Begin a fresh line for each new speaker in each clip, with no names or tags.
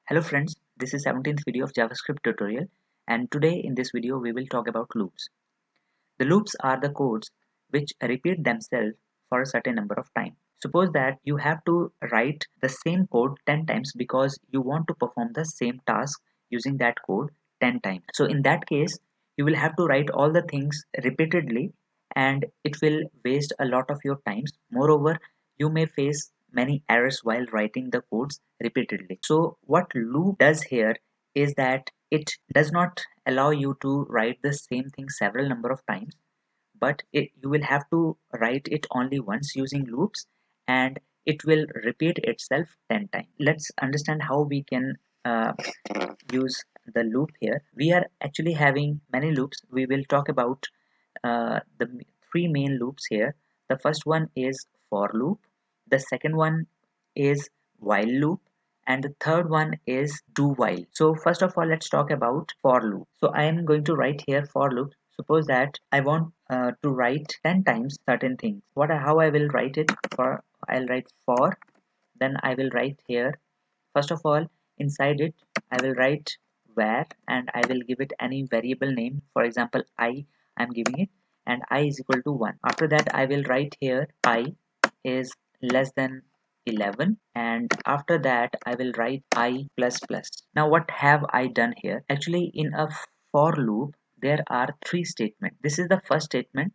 Hello friends, this is 17th video of JavaScript tutorial, and today in this video we will talk about loops. The loops are the codes which repeat themselves for a certain number of times. Suppose that you have to write the same code 10 times because you want to perform the same task using that code 10 times. So in that case, you will have to write all the things repeatedly and it will waste a lot of your times. Moreover, you may face many errors while writing the codes repeatedly. So what loop does here is that it does not allow you to write the same thing several number of times, but you will have to write it only once using loops, and it will repeat itself 10 times. Let's understand how we can use the loop here. We are actually having many loops. We will talk about the three main loops here. The first one is for loop, the second one is while loop, and the third one is do while. So first of all, let's talk about for loop. So I am going to write here for loop. Suppose that I want to write 10 times certain things. How I will write it? I'll write for, then I will write here, first of all, inside it I will write where, and I will give it any variable name. For example, I'm giving it, and I is equal to 1. After that I will write here I is less than 11, and after that I will write I plus plus. Now what have I done here? Actually, in a for loop there are three statements. This is the first statement,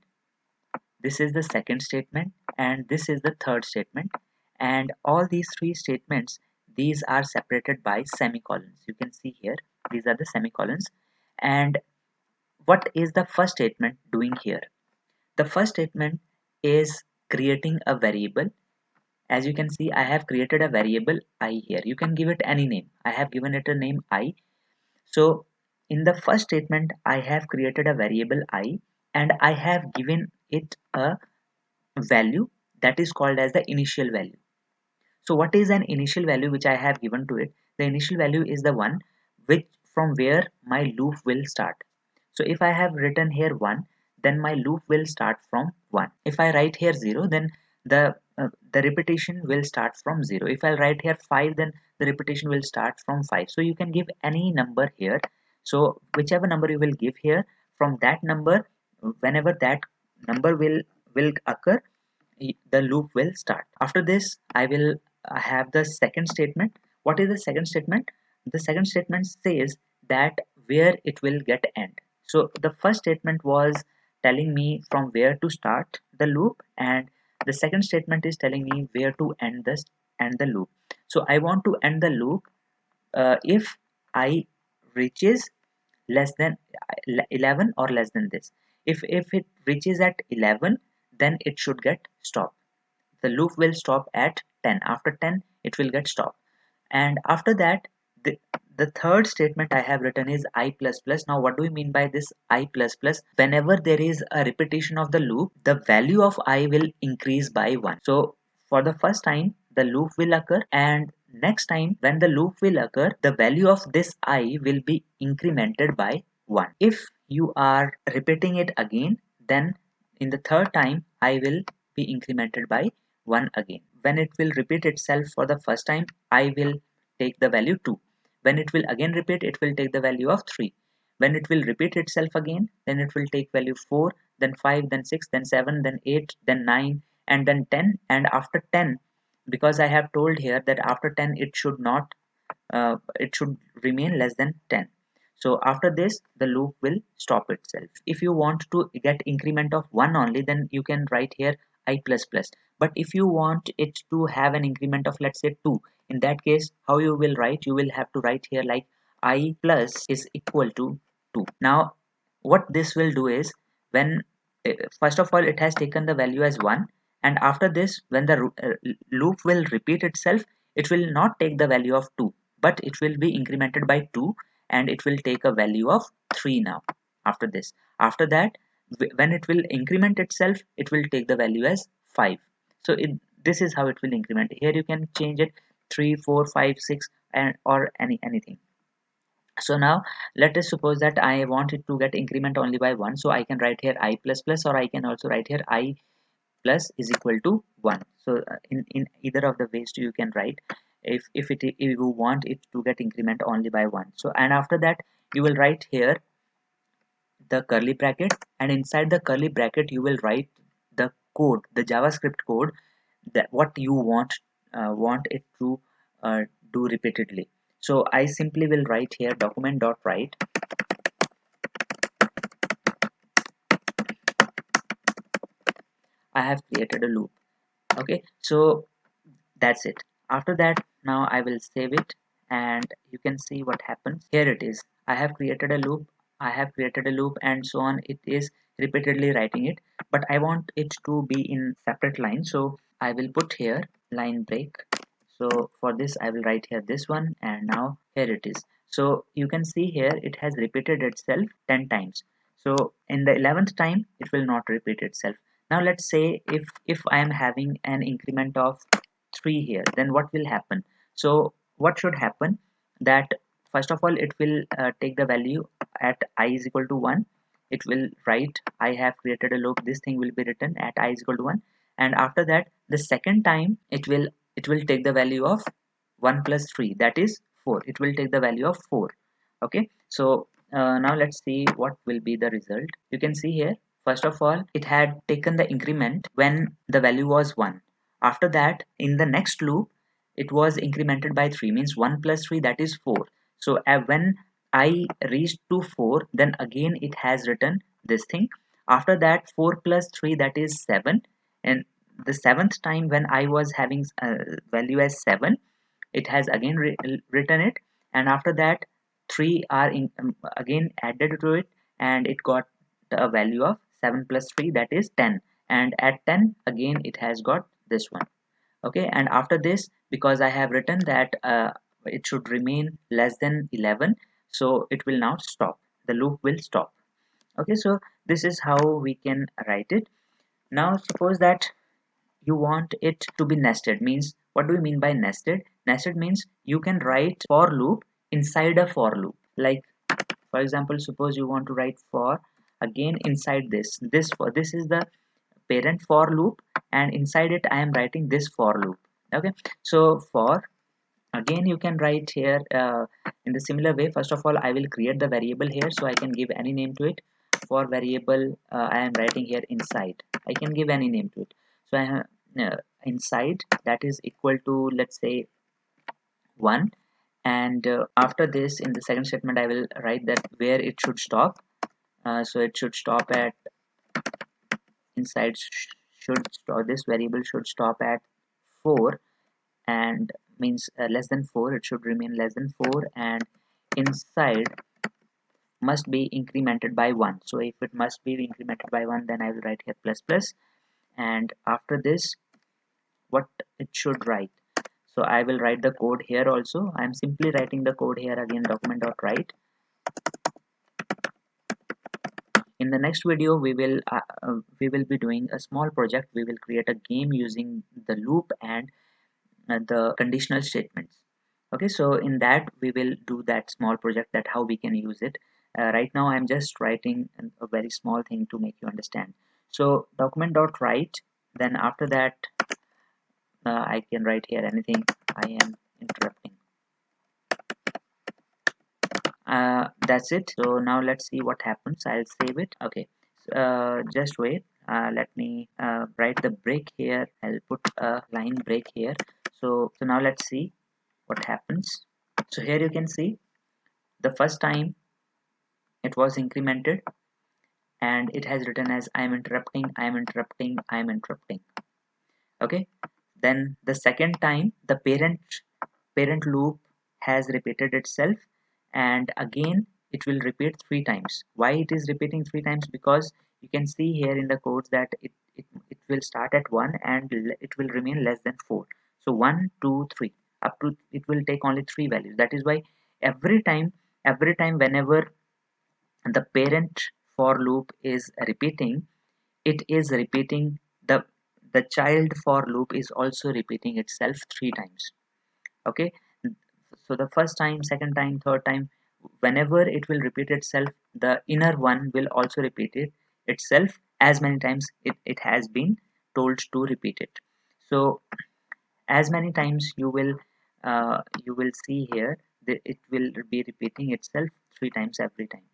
this is the second statement, and this is the third statement. And all these three statements, these are separated by semicolons. You can see here, these are the semicolons. And what is the first statement doing here? The first statement is creating a variable. As you can see, I have created a variable I here. You can give it any name. I have given it a name I. So in the first statement, I have created a variable I, and I have given it a value that is called as the initial value. So what is an initial value which I have given to it? The initial value is the one which from where my loop will start. So if I have written here 1, then my loop will start from 1. If I write here 0, then the repetition will start from 0. If I write here 5, then the repetition will start from 5. So you can give any number here. So whichever number you will give here, from that number, whenever that number will occur, the loop will start. After this, I will have the second statement. What is the second statement? The second statement says that where it will get end. So the first statement was telling me from where to start the loop, and the second statement is telling me where to end the loop. So I want to end the loop if I reaches less than 11 or less than this. If it reaches at 11, then it should get stopped. The loop will stop at 10. After 10 it will get stopped, and after that the third statement I have written is I plus plus. Now what do we mean by this I plus plus? Whenever there is a repetition of the loop, the value of I will increase by 1. So for the first time the loop will occur, and next time when the loop will occur, the value of this I will be incremented by 1. If you are repeating it again, then in the third time I will be incremented by 1 again. When it will repeat itself for the first time, I will take the value 2. When it will again repeat, it will take the value of 3. When it will repeat itself again, then it will take value 4, then 5, then 6, then 7, then 8, then 9, and then 10. And after 10, because I have told here that after 10 it should not, it should remain less than 10. So after this the loop will stop itself. If you want to get increment of 1 only, then you can write here I plus plus. But if you want it to have an increment of, let's say, 2, in that case how you will write? You will have to write here like I plus is equal to 2. Now what this will do is, when first of all it has taken the value as 1, and after this when the loop will repeat itself, it will not take the value of 2, but it will be incremented by 2, and it will take a value of 3 now. After this, after that, when it will increment itself, it will take the value as 5. So this is how it will increment. Here you can change it 3, 4, 5, 6, and or anything. So now let us suppose that I want it to get increment only by 1, so I can write here I plus plus, or I can also write here I plus is equal to 1. So in either of the ways you can write. if you want it to get increment only by 1. So and after that you will write here the curly bracket, and inside the curly bracket you will write the code, the JavaScript code, that what you want it to do repeatedly. So I simply will write here document.write. I have created a loop. Okay, so that's it. After that, now I will save it, and you can see what happens. Here it is. I have created a loop. I have created a loop, and so on. It is repeatedly writing it, but I want it to be in separate lines. So I will put here line break. So for this I will write here this one, and now here it is. So you can see here it has repeated itself 10 times. So in the 11th time it will not repeat itself. Now let's say if I am having an increment of 3 here, then what will happen? So what should happen, that first of all it will take the value at I is equal to 1. It will write I have created a loop, this thing will be written at I is equal to 1, and after that the second time it will take the value of 1 plus 3, that is 4. It will take the value of 4. Okay, so now let's see what will be the result. You can see here, first of all it had taken the increment when the value was 1. After that in the next loop it was incremented by 3, means 1 plus 3, that is 4. So when I reached to 4, then again it has written this thing. After that 4 plus 3, that is 7, and the 7th time when I was having value as 7, it has again written it, and after that 3 are again added to it, and it got a value of 7 plus 3, that is 10, and at 10 again it has got this one. Okay, and after this, because I have written that it should remain less than 11, so it will now stop, the loop will stop. Okay, so this is how we can write it. Now suppose that you want it to be nested, means what do we mean by nested? Nested means you can write for loop inside a for loop. Like for example, suppose you want to write for again inside this is the parent for loop, and inside it I am writing this for loop. Okay, so for again you can write here in the similar way. First of all I will create the variable here, so I can give any name to it. For variable I am writing here inside, I can give any name to it. So I have inside, that is equal to, let's say, 1, and after this in the second statement I will write that where it should stop. So it should stop at inside should stop, this variable should stop at 4, and means less than 4, it should remain less than 4, and inside must be incremented by 1. So if it must be incremented by 1, then I will write here plus plus, and after this what it should write. So I will write the code here also. I am simply writing the code here again, document.write. In the next video we will be doing a small project. We will create a game using the loop and the conditional statements. Okay, so in that we will do that small project, that how we can use it. Right now I'm just writing a very small thing to make you understand. So document.write, then after that I can write here anything, I am interrupting. That's it. So now let's see what happens. I'll save it. Okay, just wait. Let me write the break here. I'll put a line break here. So now let's see what happens. So here you can see the first time it was incremented, and it has written as I am interrupting, I am interrupting, I am interrupting. Okay, then the second time the parent loop has repeated itself, and again it will repeat 3 times. Why it is repeating 3 times? Because you can see here in the codes that it will start at 1 and it will remain less than 4. So 1 2 3, up to it will take only 3 values. That is why every time whenever the parent for loop is repeating, it is repeating the child for loop is also repeating itself 3 times. Okay, so the first time, second time, third time, whenever it will repeat itself, the inner one will also repeat itself as many times it has been told to repeat it. So as many times you will you will see here that it will be repeating itself 3 times every time.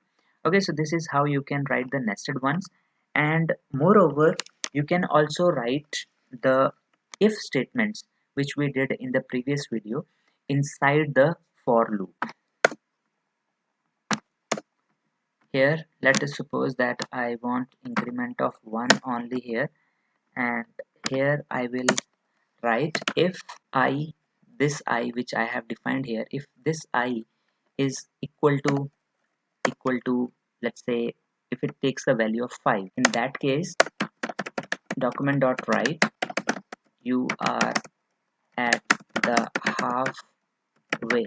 Okay, so this is how you can write the nested ones, and moreover you can also write the if statements which we did in the previous video inside the for loop. Here let us suppose that I want increment of 1 only here, and here I will write if I, this I which I have defined here, if this I is equal to, let's say, if it takes the value of 5, in that case document.write you are at the halfway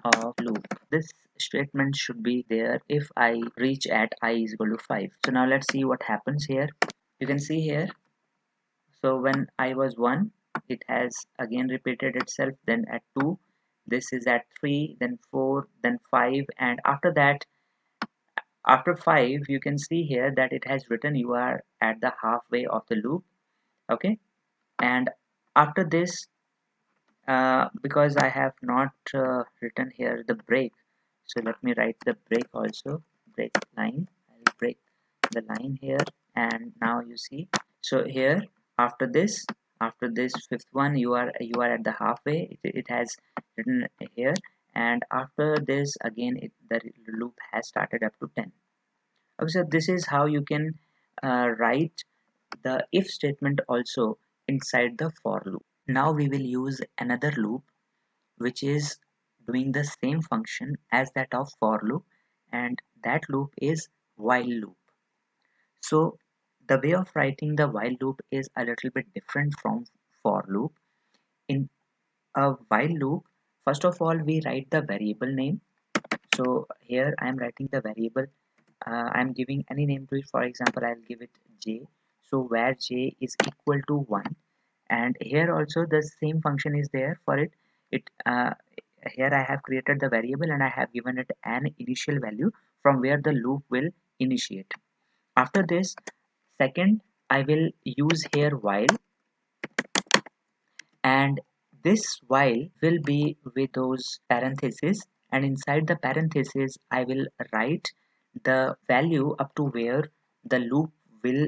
of loop. This statement should be there if I reach at I is equal to 5. So now let's see what happens here. You can see here, so when I was 1 it has again repeated itself, then at 2 this is at 3, then 4, then 5, and after that, after 5 you can see here that it has written you are at the halfway of the loop. Okay, and after this, because I have not written here the break, so let me write the break also, break line. I'll break the line here, and now you see, so here after this, after this fifth one you are at the halfway, it has written here, and after this again the loop has started up to 10. Okay, so this is how you can write the if statement also inside the for loop. Now we will use another loop which is doing the same function as that of for loop, and that loop is while loop. So the way of writing the while loop is a little bit different from for loop. In a while loop, first of all we write the variable name. So here I am writing the variable, I'm giving any name to it. For example, I'll give it j, so where j is equal to 1, and here also the same function is there for it. Here I have created the variable and I have given it an initial value from where the loop will initiate. After this, second, I will use here while, and this while will be with those parentheses, and inside the parentheses I will write the value up to where the loop will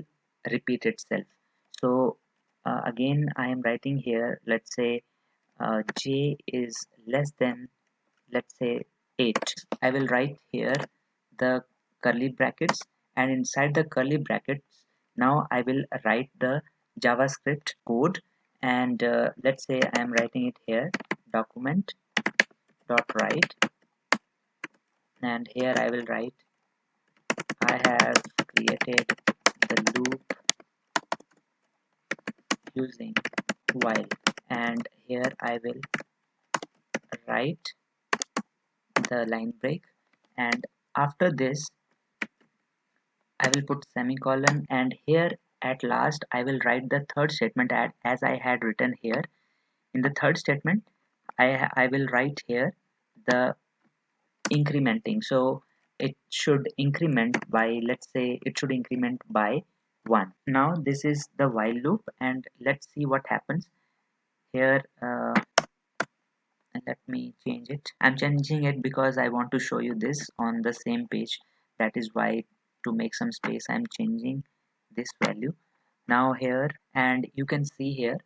repeat itself. So again I am writing here, let's say j is less than, let's say, 8. I will write here the curly brackets, and inside the curly brackets now I will write the JavaScript code, and let's say I am writing it here document dot write, and here I will write I have created the loop using while, and here I will write the line break, and after this I will put semicolon, and here at last I will write the third statement as I had written here. In the third statement I will write here the incrementing, so it should increment by, let's say it should increment by 1. Now this is the while loop, and let's see what happens here. And let me change it. I'm changing it because I want to show you this on the same page. That is why, to make some space, I'm changing this value now here, and you can see here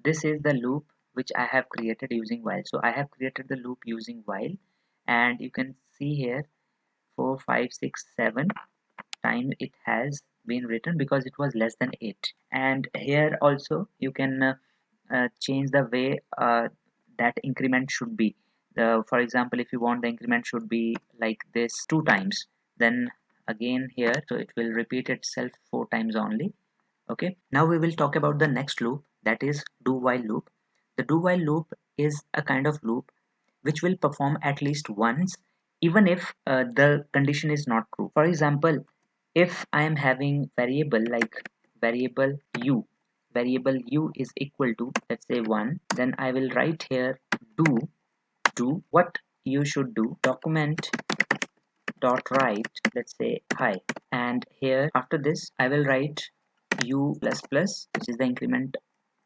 this is the loop which I have created using while. So I have created the loop using while, and you can see here 4 5 6 7 time it has been written because it was less than 8. And here also you can change the way that increment should be. For example, if you want the increment should be like this 2 times, then again here, so it will repeat itself 4 times only. Okay, now we will talk about the next loop, that is do while loop. The do while loop is a kind of loop which will perform at least once even if the condition is not true. For example, if I am having variable like variable u is equal to, let's say, 1, then I will write here do what you should do, document dot write, let's say, hi, and here after this I will write u plus plus, which is the increment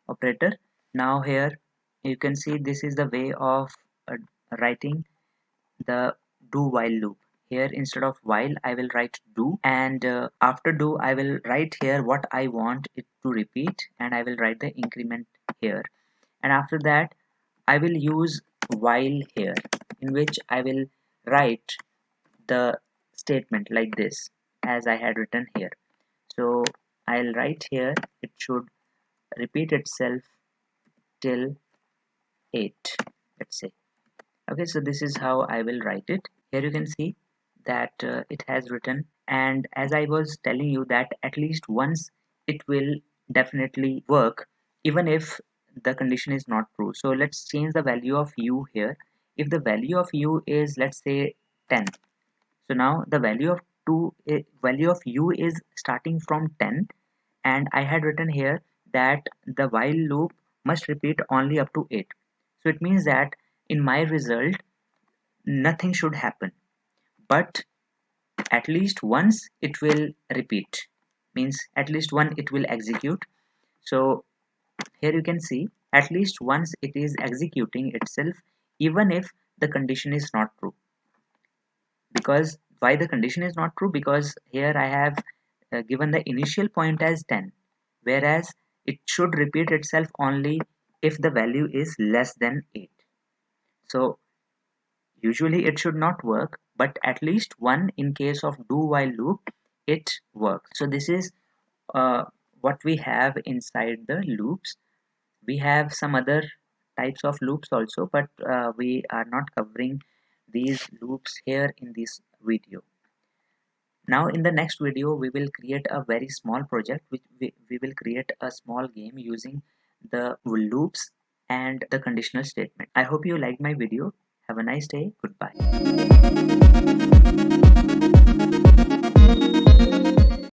operator. Now here you can see this is the way of uh, writing the do while loop. Here instead of while I will write do, and after do I will write here what I want it to repeat, and I will write the increment here, and after that I will use while here, in which I will write the statement like this as I had written here. So I'll write here it should repeat itself till 8, let's say. Okay, so this is how I will write it. Here you can see that it has written, and as I was telling you that at least once it will definitely work even if the condition is not true. So let's change the value of u here. If the value of u is, let's say, 10, so now the value of u is starting from 10, and I had written here that the while loop must repeat only up to 8. So it means that in my result nothing should happen, but at least once it will repeat, means at least one it will execute. So here you can see at least once it is executing itself even if the condition is not true. Because why the condition is not true? Because here I have given the initial point as 10, whereas it should repeat itself only if the value is less than 8. So usually it should not work, but at least one in case of do while loop it works. So this is what we have inside the loops. We have some other types of loops also, but we are not covering these loops here in this video. Now in the next video we will create a very small project which we will create a small game using the loops and the conditional statement. I hope you liked my video. Have a nice day. Goodbye.